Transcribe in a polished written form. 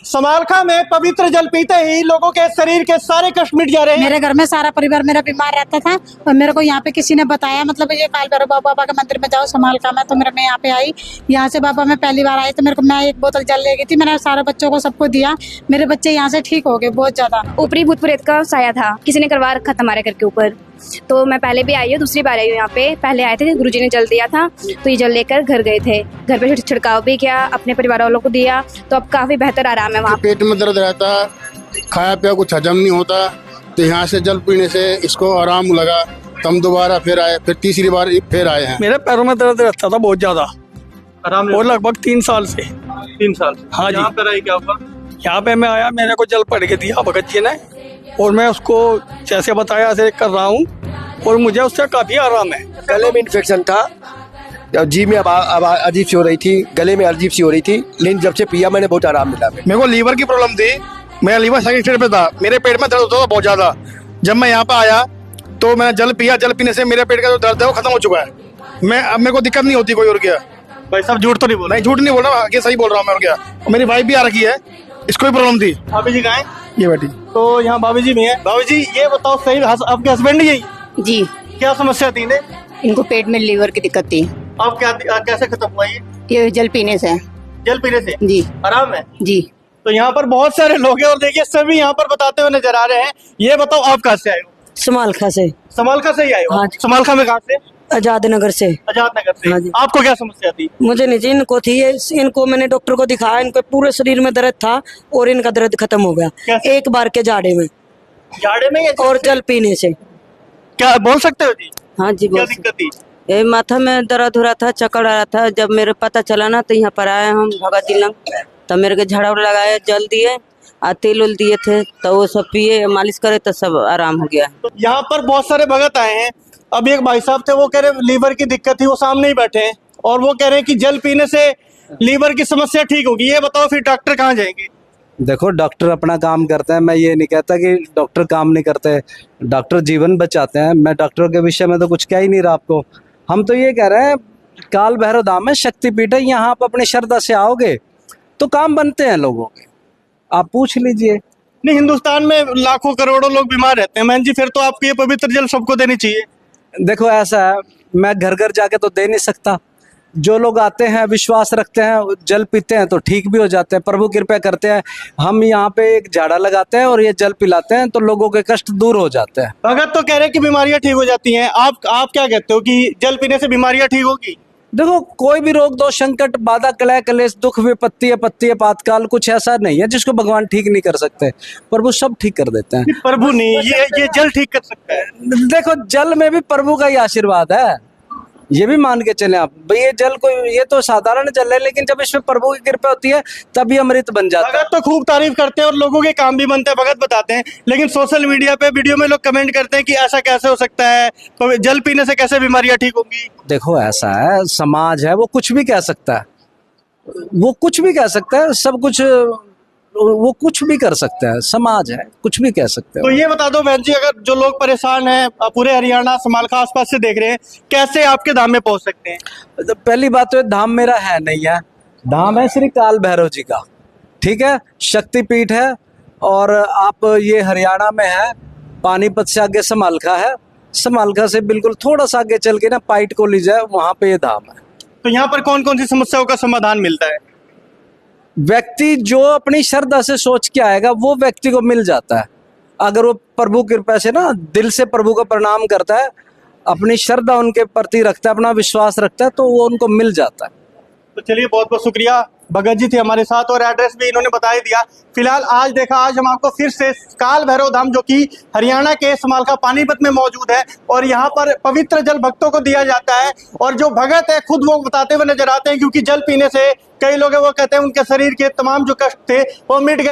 समालखा में पवित्र जल पीते ही लोगों के शरीर के सारे कष्ट मिट जा रहे हैं। मेरे घर में सारा परिवार मेरा बीमार रहता था और मेरे को यहाँ पे किसी ने बताया, मतलब ये काल भैरव बाबा के मंदिर में जाओ समालखा में, तो मैं यहाँ पे आई। यहाँ से बाबा मैं पहली बार आई तो मेरे को, मैं एक बोतल जल ले गई थी, मैंने सारे बच्चों को सबको दिया, मेरे बच्चे यहाँ से ठीक हो गए बहुत ज्यादा। ऊपरी भूत प्रेत का साया था, किसी ने करवा रखा था हमारे घर के ऊपर। तो मैं पहले भी आई हूँ, दूसरी बार आई हूँ यहाँ पे। पहले आए थे, गुरुजी ने जल दिया था, तो ये जल लेकर घर गए थे। घर पे छिड़काव भी किया, अपने परिवार वालों को दिया, तो अब काफी बेहतर आराम है वहाँ। पेट में दर्द रहता, खाया पिया कुछ हजम नहीं होता, तो यहाँ से जल पीने से इसको आराम लगा। तो हम दोबारा फिर आए, फिर तीसरी बार फिर आए हैं। मेरे पैरों में दर्द रहता था बहुत ज्यादा, आराम और लगभग 3 साल से। 3 साल से। हाँ जी। यहाँ पर आई क्या हुआ? यहाँ पे मैं आया, मेरे को जल पड़ के दिया भगत जी ने, और मैं उसको जैसे बताया ऐसे कर रहा हूँ, और मुझे उससे काफी आराम है। गले में इन्फेक्शन था, जी में अजीब सी हो रही थी, गले में अजीब सी हो रही थी, लेकिन जब से पिया मैंने बहुत आराम मिला। मेरे को लीवर की प्रॉब्लम थी, मेरा लीवर सेकंड स्टेज पे था, मेरे पेट में दर्द होता था बहुत ज्यादा। जब मैं यहाँ पे आया तो मैंने जल पिया, जल पीने से मेरे पेट का जो दर्द है वो खत्म हो चुका है। अब मेरे को दिक्कत नहीं होती कोई। और क्या भाई साहब, झूठ तो नहीं बोल रहे? नहीं, झूठ नहीं बोल रहा, आगे सही बोल रहा हूँ मैं। और क्या, मेरी वाइफ भी आ रखी है, इसको भी प्रॉब्लम थी। भाभी जी कहाँ हैं? ये बेटी तो यहाँ भाभी जी भी हैं। भाभी जी ये बताओ, सही आपके हस्बैंड ही जी, क्या समस्या थी इन्हें? इनको पेट में लीवर की दिक्कत थी। अब क्या कैसे खत्म हुआ ये जल पीने से। जल पीने से जी आराम है? जी। तो यहाँ पर बहुत सारे लोग हैं और देखिए सभी यहाँ पर बताते हुए नजर आ रहे हैं। ये बताओ आप कहाँ से आए हो? समालखा से। समालखा से ही आए हो? हाँ जी। समालखा में कहाँ से? आजाद नगर से। आजाद नगर से। हाँ जी। आपको क्या समस्या थी? मुझे नहीं जी, इनको थी ये, इनको मैंने डॉक्टर को दिखाया, इनको पूरे शरीर में दर्द था और इनका दर्द खत्म हो गया कैसे? एक बार के जाड़े में, जाड़े में या और जल पीने से। क्या बोल सकते हो जी? हाँ जी। क्या बहुत दिक्कत थी? ये माथा में दर्द हो रहा था, चक्कर आ रहा था। जब मेरे पता चला ना तो यहाँ पर आए हम भगत जी लंग, तो मेरे को झाड़ा लगाया, जल दिए, तेल उल दिए थे, तो वो सब पिए, मालिश करे तो सब आराम हो गया। तो यहाँ पर बहुत सारे भगत आए हैं। अभी एक भाई साहब थे, वो कह रहे लीवर की दिक्कत थी, वो सामने ही बैठे हैं और वो कह रहे हैं कि जल पीने से लीवर की समस्या ठीक होगी। ये बताओ फिर डॉक्टर कहाँ जाएंगे? देखो, डॉक्टर अपना काम करते हैं, मैं ये नहीं कहता कि डॉक्टर काम नहीं करते, डॉक्टर जीवन बचाते हैं। मैं डॉक्टरों के विषय में तो कुछ कह ही नहीं रहा आपको। हम तो ये कह रहे हैं, काल भैरव धाम है, शक्तिपीठ है, यहाँ आप अपनी श्रद्धा से आओगे तो काम बनते हैं लोगों के, आप पूछ लीजिए। नहीं, हिंदुस्तान में लाखों करोड़ों लोग बीमार रहते हैं बहन जी, फिर तो आपको ये पवित्र जल सबको देनी चाहिए। देखो ऐसा है, मैं घर घर जाके तो दे नहीं सकता। जो लोग आते हैं, विश्वास रखते हैं, जल पीते हैं तो ठीक भी हो जाते हैं, प्रभु कृपा करते हैं। हम यहाँ पे एक झाड़ा लगाते हैं और ये जल पिलाते हैं तो लोगों के कष्ट दूर हो जाते हैं। भगत तो कह रहे हैं कि बीमारियां ठीक हो जाती हैं, आप क्या कहते हो कि जल पीने से बीमारियां ठीक होगी? देखो, कोई भी रोग, दोष, संकट, बाधा, कलह, कलेश, दुख, विपत्ति, आपत्ति, आपातकाल, कुछ ऐसा नहीं है जिसको भगवान ठीक नहीं कर सकते। प्रभु सब ठीक कर देते हैं। प्रभु नहीं, ये जल ठीक कर सकता है। देखो, जल में भी प्रभु का ही आशीर्वाद है, ये भी मान के चले आप भाई। ये जल कोई, ये तो साधारण जल है, लेकिन जब इसमें प्रभु की कृपा होती है तभी अमृत बन जाता है। भगत तो खूब तारीफ करते हैं और लोगों के काम भी बनते हैं, भगत बताते हैं, लेकिन सोशल मीडिया पे वीडियो में लोग कमेंट करते हैं कि ऐसा कैसे हो सकता है, तो जल पीने से कैसे बीमारियां ठीक होंगी? देखो ऐसा है, समाज है, वो कुछ भी कह सकता है, वो कुछ भी कह सकता है, सब कुछ वो कुछ भी कर सकता है, समाज है, कुछ भी कह सकते तो हैं। ये बता दो बहन जी, अगर जो लोग परेशान हैं, पूरे हरियाणा समालखा आसपास से देख रहे हैं, कैसे आपके धाम में पहुंच सकते हैं? तो पहली बात तो धाम मेरा है नहीं है, धाम है श्री काल भैरव जी का, ठीक है, शक्तिपीठ है। और आप ये हरियाणा में है, पानीपत से आगे समालखा है, समालखा से बिल्कुल थोड़ा सा आगे चल के ना पाइट कॉलेज है, वहां पे ये धाम है। तो यहाँ पर कौन कौन सी समस्याओं का समाधान मिलता है? व्यक्ति जो अपनी श्रद्धा से सोच के आएगा वो व्यक्ति को मिल जाता है। अगर वो प्रभु कृपा से ना दिल से प्रभु को प्रणाम करता है, अपनी श्रद्धा उनके प्रति रखता है, अपना विश्वास रखता है, तो वो उनको मिल जाता है। तो चलिए, बहुत बहुत शुक्रिया। भगत जी थे हमारे साथ और एड्रेस भी इन्होंने बता ही दिया। फिलहाल आज हम आपको फिर से काल भैरव धाम, जो कि हरियाणा के समालखा पानीपत में मौजूद है, और यहाँ पर पवित्र जल भक्तों को दिया जाता है। और जो भगत है खुद वो बताते हुए नजर आते हैं, क्योंकि जल पीने से कई लोग वो कहते हैं उनके शरीर के तमाम जो कष्ट थे वो मिट गए।